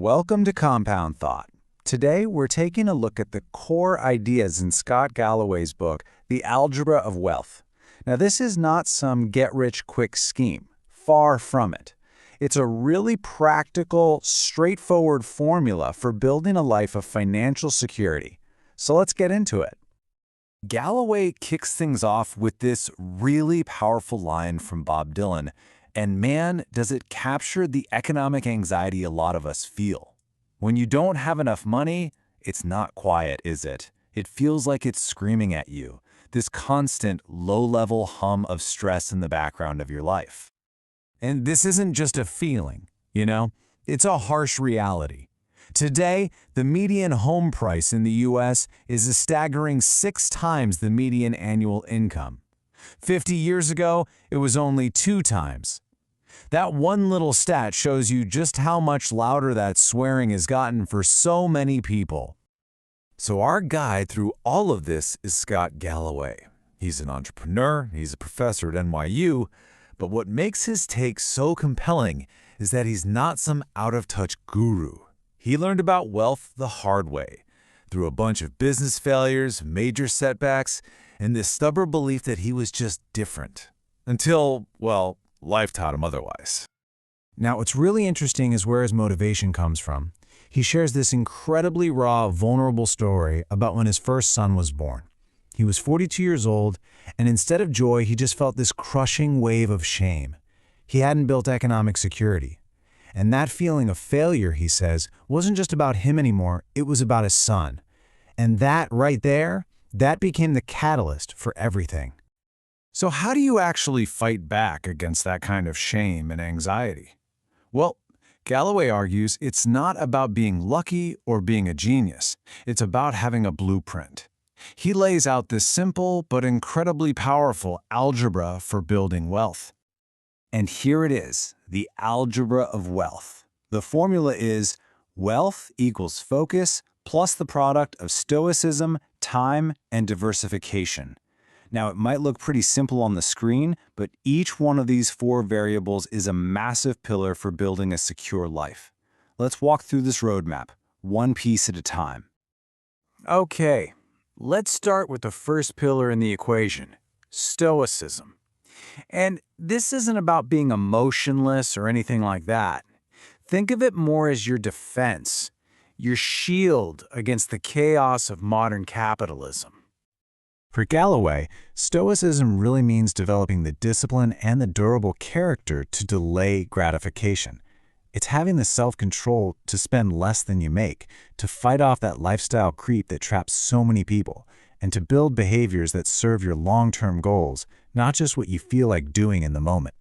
Welcome to Compound Thought. Today, we're taking a look at the core ideas in Scott Galloway's book, The Algebra of Wealth. Now, this is not some get-rich-quick scheme. Far from it. It's a really practical, straightforward formula for building a life of financial security. So let's get into it. Galloway kicks things off with this really powerful line from Bob Dylan, and man, does it capture the economic anxiety a lot of us feel. When you don't have enough money, it's not quiet, is it? It feels like it's screaming at you, this constant low-level hum of stress in the background of your life. And this isn't just a feeling, it's a harsh reality. Today, the median home price in the U.S. is a staggering 6 times the median annual income. 50 years ago, it was only 2 times. That one little stat shows you just how much louder that swearing has gotten for so many people. So our guide through all of this is Scott Galloway. He's an entrepreneur, he's a professor at NYU, but what makes his take so compelling is that he's not some out-of-touch guru. He learned about wealth the hard way, through a bunch of business failures, major setbacks, and this stubborn belief that he was just different. Until, well, life taught him otherwise. Now, what's really interesting is where his motivation comes from. He shares this incredibly raw, vulnerable story about when his first son was born. He was 42 years old, and instead of joy, he just felt this crushing wave of shame. He hadn't built economic security. And that feeling of failure, he says, wasn't just about him anymore, it was about his son. And that right there, that became the catalyst for everything. So how do you actually fight back against that kind of shame and anxiety? Well, Galloway argues it's not about being lucky or being a genius. It's about having a blueprint. He lays out this simple but incredibly powerful algebra for building wealth. And here it is, the algebra of wealth. The formula is wealth equals focus plus the product of Stoicism, time, and diversification. Now, it might look pretty simple on the screen, but each one of these 4 variables is a massive pillar for building a secure life. Let's walk through this roadmap, one piece at a time. Okay, let's start with the first pillar in the equation, Stoicism. And this isn't about being emotionless or anything like that. Think of it more as your defense, your shield against the chaos of modern capitalism. For Galloway, Stoicism really means developing the discipline and the durable character to delay gratification. It's having the self-control to spend less than you make, to fight off that lifestyle creep that traps so many people, and to build behaviors that serve your long-term goals, not just what you feel like doing in the moment.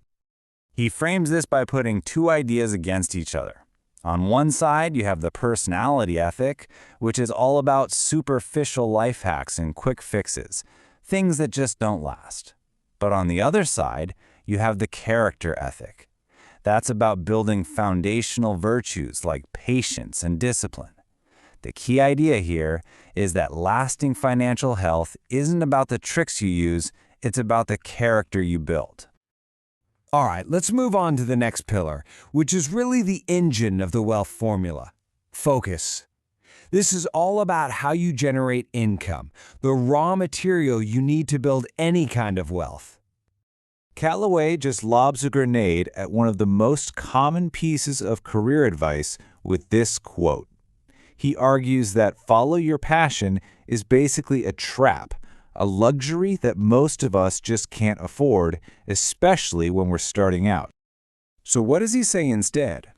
He frames this by putting 2 ideas against each other. On one side, you have the personality ethic, which is all about superficial life hacks and quick fixes, things that just don't last. But on the other side, you have the character ethic. That's about building foundational virtues like patience and discipline. The key idea here is that lasting financial health isn't about the tricks you use, it's about the character you build. All right, let's move on to the next pillar, which is really the engine of the wealth formula, focus. This is all about how you generate income, the raw material you need to build any kind of wealth. Galloway just lobs a grenade at one of the most common pieces of career advice with this quote. He argues that follow your passion is basically a trap, a luxury that most of us just can't afford, especially when we're starting out. So what does he say instead?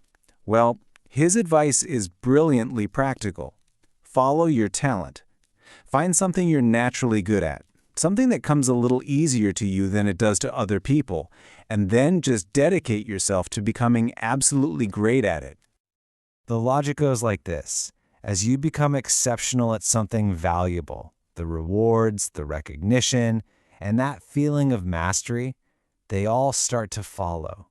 Well, his advice is brilliantly practical. Follow your talent. Find something you're naturally good at, something that comes a little easier to you than it does to other people, and then just dedicate yourself to becoming absolutely great at it. The logic goes like this. As you become exceptional at something valuable, the rewards, the recognition, and that feeling of mastery, they all start to follow.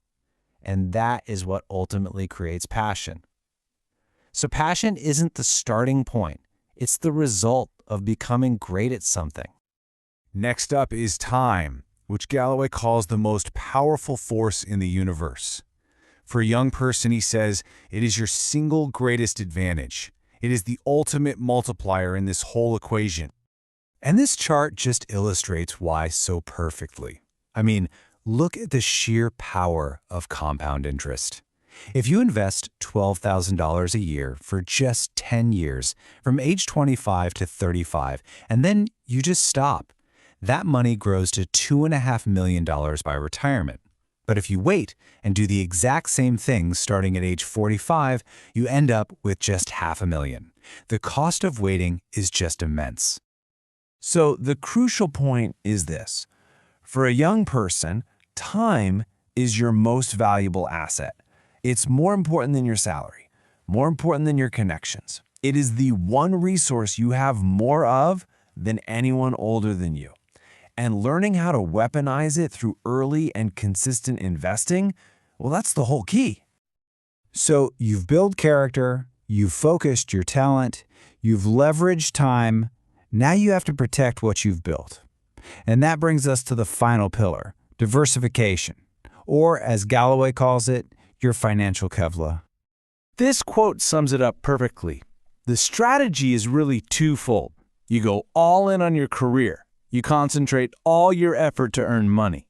And that is what ultimately creates passion. So passion isn't the starting point. It's the result of becoming great at something. Next up is time, which Galloway calls the most powerful force in the universe. For a young person, he says, it is your single greatest advantage. It is the ultimate multiplier in this whole equation. And this chart just illustrates why so perfectly. I mean, look at the sheer power of compound interest. If you invest $12,000 a year for just 10 years, from age 25 to 35, and then you just stop, that money grows to $2.5 million by retirement. But if you wait and do the exact same thing starting at age 45, you end up with just $500,000. The cost of waiting is just immense. So the crucial point is this. For a young person, time is your most valuable asset. It's more important than your salary, more important than your connections. It is the one resource you have more of than anyone older than you. And learning how to weaponize it through early and consistent investing, well, that's the whole key. So you've built character, you've focused your talent, you've leveraged time. Now you have to protect what you've built. And that brings us to the final pillar, diversification, or as Galloway calls it, your financial Kevlar. This quote sums it up perfectly. The strategy is really twofold. You go all in on your career. You concentrate all your effort to earn money.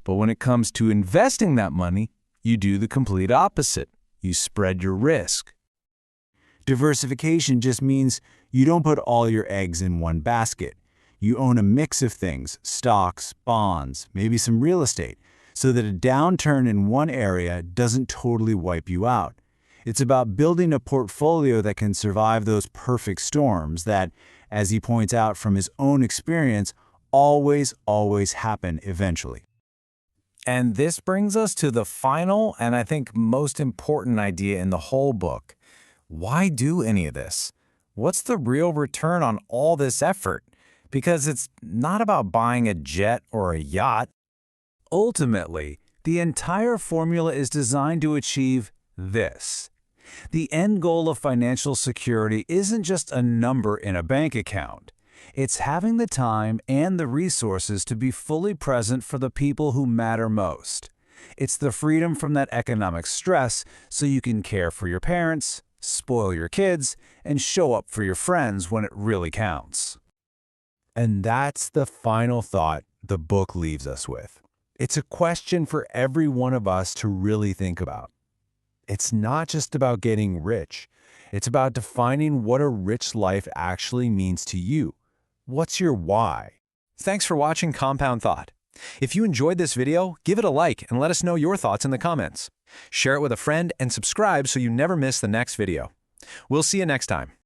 But when it comes to investing that money, you do the complete opposite. You spread your risk. Diversification just means you don't put all your eggs in one basket. You own a mix of things, stocks, bonds, maybe some real estate, so that a downturn in one area doesn't totally wipe you out. It's about building a portfolio that can survive those perfect storms that, as he points out from his own experience, always happen eventually. And this brings us to the final and I think most important idea in the whole book. Why do any of this? What's the real return on all this effort? Because it's not about buying a jet or a yacht. Ultimately, the entire formula is designed to achieve this. The end goal of financial security isn't just a number in a bank account. It's having the time and the resources to be fully present for the people who matter most. It's the freedom from that economic stress so you can care for your parents, spoil your kids, and show up for your friends when it really counts. And that's the final thought the book leaves us with. It's a question for every one of us to really think about. It's not just about getting rich. It's about defining what a rich life actually means to you. What's your why? Thanks for watching Compound Thought. If you enjoyed this video, give it a like and let us know your thoughts in the comments. Share it with a friend and subscribe so you never miss the next video. We'll see you next time.